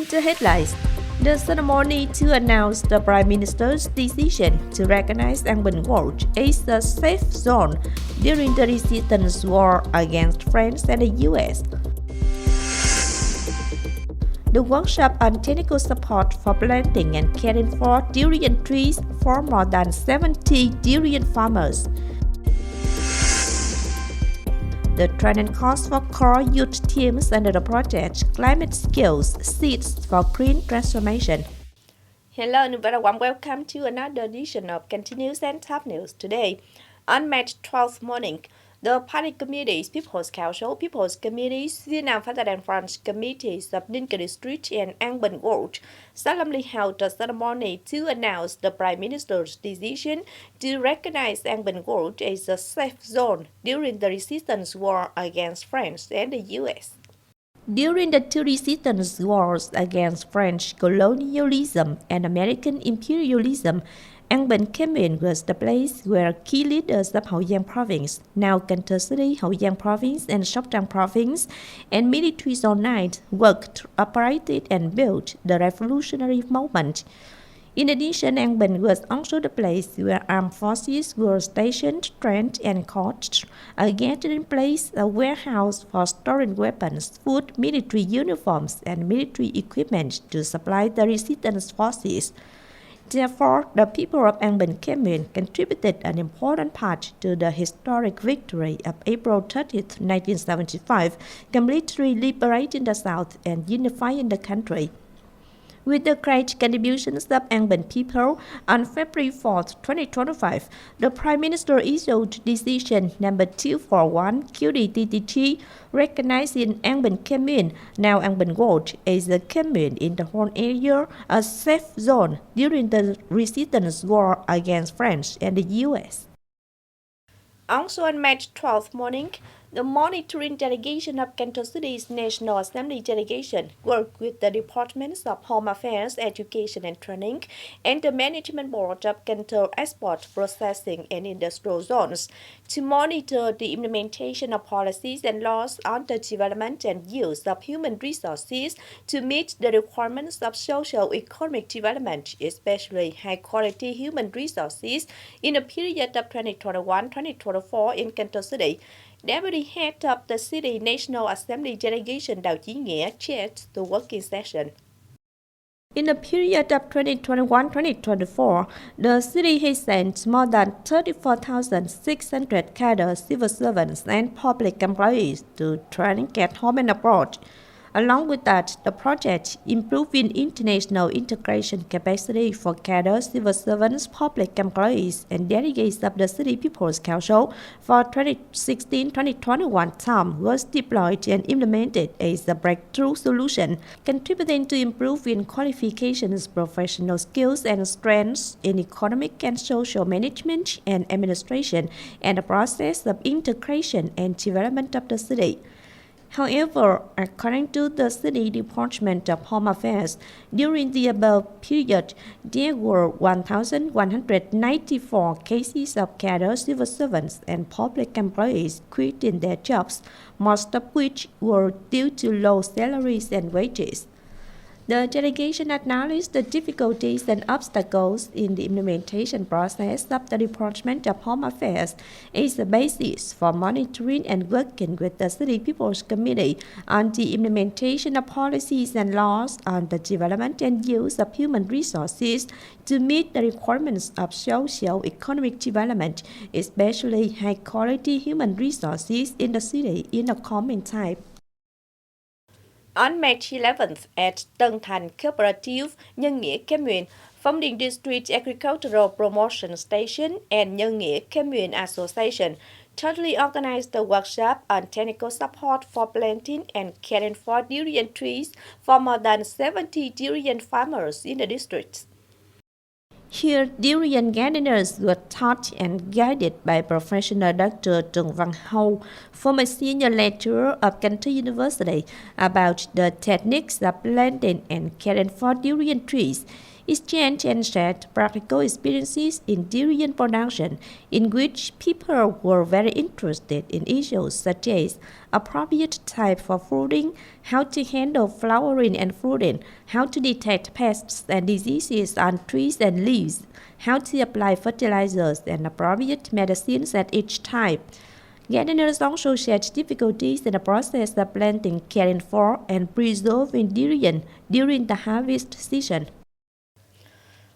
Read the headlines. The ceremony to announce the Prime Minister's decision to recognize An Bình Gorge as a safe zone during the resistance war against France and the US. The workshop on technical support for planting and caring for durian trees for more than 70 durian farmers. The training course for core youth teams under the project Climate Skills Seeds for Green Transformation. Hello and very warm welcome to another edition of Continuous and Top News today. On March 12th morning, the Party Committees, People's Council, People's Committees, Vietnam Fatherland Front Committees of Ninh District and An Bình Gorge solemnly held a ceremony to announce the Prime Minister's decision to recognize An Bình Gorge as a safe zone during the resistance war against France and the US. During the two resistance wars against French colonialism and American imperialism, An Bình commune was the place where key leaders of Hậu Giang Province, now Cần Thơ City, Hậu Giang Province, and Sóc Trăng Province, and military unite worked, operated, and built the revolutionary movement. In addition, An Bình was also the place where armed forces were stationed, trained, and coached, a gathering place, a warehouse for storing weapons, food, military uniforms, and military equipment to supply the resistance forces. Therefore, the people of An Bình commune contributed an important part to the historic victory of April 30th, 1975, completely liberating the South and unifying the country. With the great contributions of An Bình people, on February 4th, 2025, the Prime Minister issued Decision number 241 QDTTG recognizing An Bình commune, now An Bình Gorge, as a commune in the whole area, a safe zone during the resistance war against France and the US. Also on March 12th morning, the monitoring delegation of Cần Thơ City's National Assembly delegation worked with the Departments of Home Affairs, Education and Training and the Management Board of Cần Thơ Export, Processing and Industrial Zones to monitor the implementation of policies and laws on the development and use of human resources to meet the requirements of socio-economic development, especially high-quality human resources in the period of 2021-2024 in Cần Thơ City. Deputy Head of the City National Assembly Delegation Đào Chí Nghĩa chaired the working session. In the period of 2021-2024, the city has sent more than 34,600 cadre civil servants and public employees to training at home and abroad. Along with that, the project improving international integration capacity for cadre civil servants, public employees, and delegates of the City People's Council for 2016-2021 term was deployed and implemented as a breakthrough solution, contributing to improving qualifications, professional skills, and strengths in economic and social management and administration, and the process of integration and development of the city. However, according to the City Department of Home Affairs, during the above period, there were 1,194 cases of cadre civil servants and public employees quitting their jobs, most of which were due to low salaries and wages. The delegation acknowledged the difficulties and obstacles in the implementation process of the Department of Home Affairs as the basis for monitoring and working with the City People's Committee on the implementation of policies and laws on the development and use of human resources to meet the requirements of socio-economic development, especially high-quality human resources in the city in the coming time. On March 11th at Thành Cooperative, Nhân Nghĩa Commune, Founding District Agricultural Promotion Station and Nhân Nghĩa Commune Association jointly organized a workshop on technical support for planting and caring for durian trees for more than 70 durian farmers in the district. Here, durian gardeners were taught and guided by Professor Dr. Trần Văn Hậu, former senior lecturer of Cần Thơ University, about the techniques of planting and caring for durian trees. exchange and shared practical experiences in durian production, in which people were very interested in issues such as appropriate type for fruiting, how to handle flowering and fruiting, how to detect pests and diseases on trees and leaves, how to apply fertilizers and appropriate medicines at each time. Gardeners also shared difficulties in the process of planting, caring for, and preserving durian during the harvest season.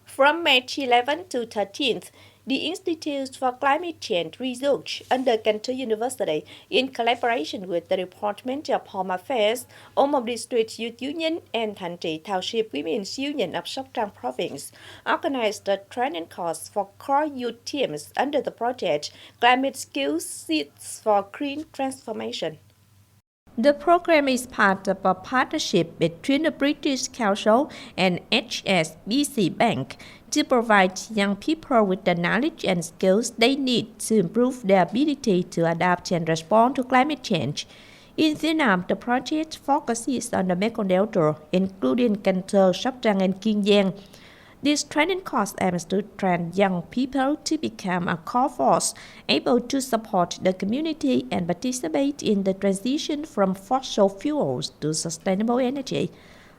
From March 11 to 13th, the Institute for Climate Change Research under Cần Thơ University, in collaboration with the Department of Home Affairs, Ôm District Youth Union, and Thành Township Women's Union of Sóc Trăng Province, organized a training course for core youth teams under the project Climate Skills Seeds for Green Transformation. The program is part of a partnership between the British Council and HSBC Bank to provide young people with the knowledge and skills they need to improve their ability to adapt and respond to climate change. In Vietnam, the project focuses on the Mekong Delta, including Cần Thơ, Sóc Trăng, and Kiên Giang. This training course aims to train young people to become a core force, able to support the community and participate in the transition from fossil fuels to sustainable energy.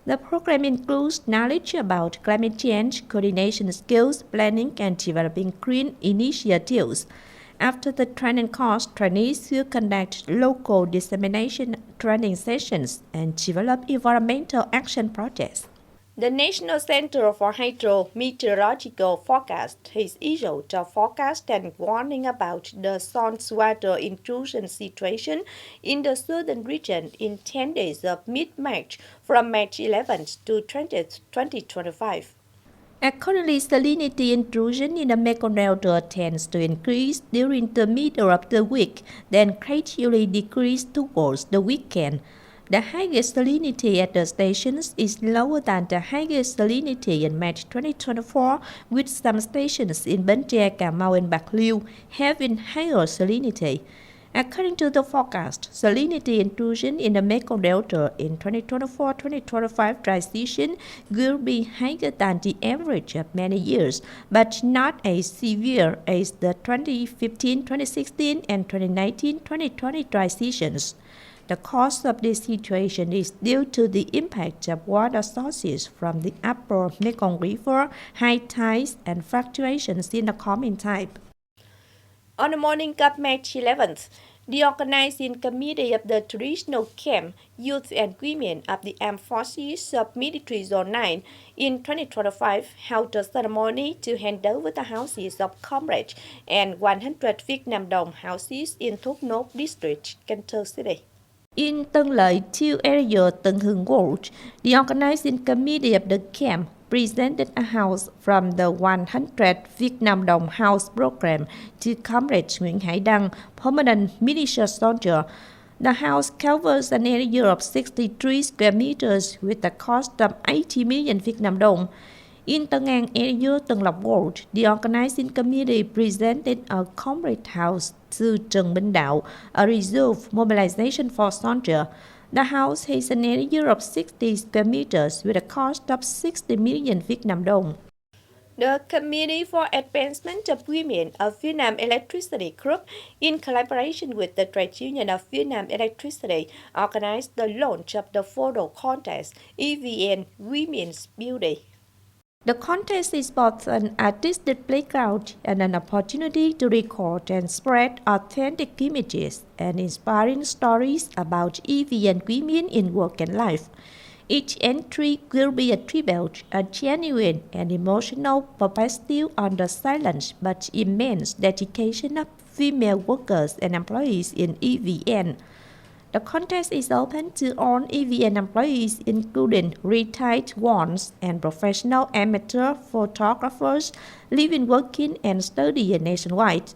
The program includes knowledge about climate change, coordination skills, planning, and developing green initiatives. After the training course, trainees will conduct local dissemination training sessions and develop environmental action projects. The National Center for Hydrometeorological Forecast has issued a forecast and warning about the sun's water intrusion situation in the southern region in 10 days of mid-March from March 11th to 20th, 2025. Accordingly, salinity intrusion in the Mekong Delta tends to increase during the middle of the week, then gradually decrease towards the weekend. The highest salinity at the stations is lower than the highest salinity in March 2024, with some stations in Bến Tre, Cà Mau, and Bạc Liêu having higher salinity. According to the forecast, salinity intrusion in the Mekong Delta in 2024-2025 dry season will be higher than the average of many years, but not as severe as the 2015-2016 and 2019-2020 dry seasons. The cause of this situation is due to the impact of water sources from the upper Mekong River, high tides, and fluctuations in the calming tide. On the morning of March 11th, the organizing committee of the traditional camp, youth and women of the Armed Forces of Military Zone 9 in 2025 held a ceremony to hand over the houses of Comrades and 100 Vietnam Dong houses in Nước District, Cần Thơ City. In Tân Lợi, 2 area Tân Hưng Ward, the organizing committee of the camp presented a house from the 100 Vietnam Dong House program to Comrade Nguyễn Hải Đăng, permanent militia soldier. The house covers an area of 63 square meters with a cost of 80 million Vietnam Dong. In Tân An area, Tân Lộc Ward, the organizing committee presented a comrade house to Trần Minh Đạo, a reserve mobilization for soldier. The house has an area of 60 square meters with a cost of 60 million Vietnam Dong. The Committee for Advancement of Women of Vietnam Electricity Group, in collaboration with the Trade Union of Vietnam Electricity, organized the launch of the photo contest EVN Women's Beauty. The contest is both an artistic playground and an opportunity to record and spread authentic images and inspiring stories about EVN women in work and life. Each entry will be a tribute, a genuine and emotional perspective on the silent but immense dedication of female workers and employees in EVN. The contest is open to all EVN employees, including retired ones and professional amateur photographers living, working, and studying nationwide.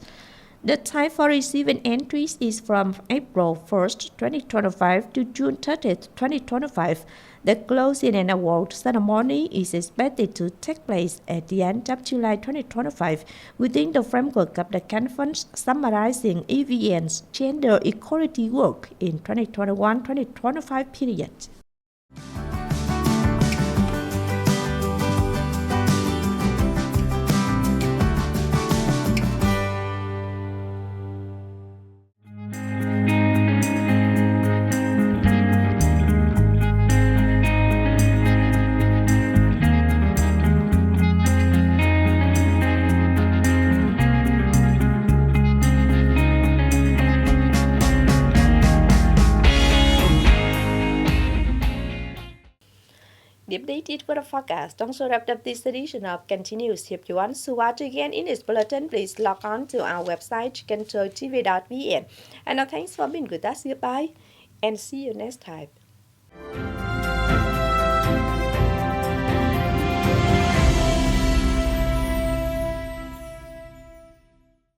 The time for receiving entries is from April 1st, 2025 to June 30th, 2025. The closing and award ceremony is expected to take place at the end of July 2025 within the framework of the conference summarizing EVN's gender equality work in 2021-2025 period. The updated weather forecast also wrapped up this edition of Continuous. If you want to watch again in this bulletin, please log on to our website, thtpct.vn. And now thanks for being with us. Goodbye and see you next time.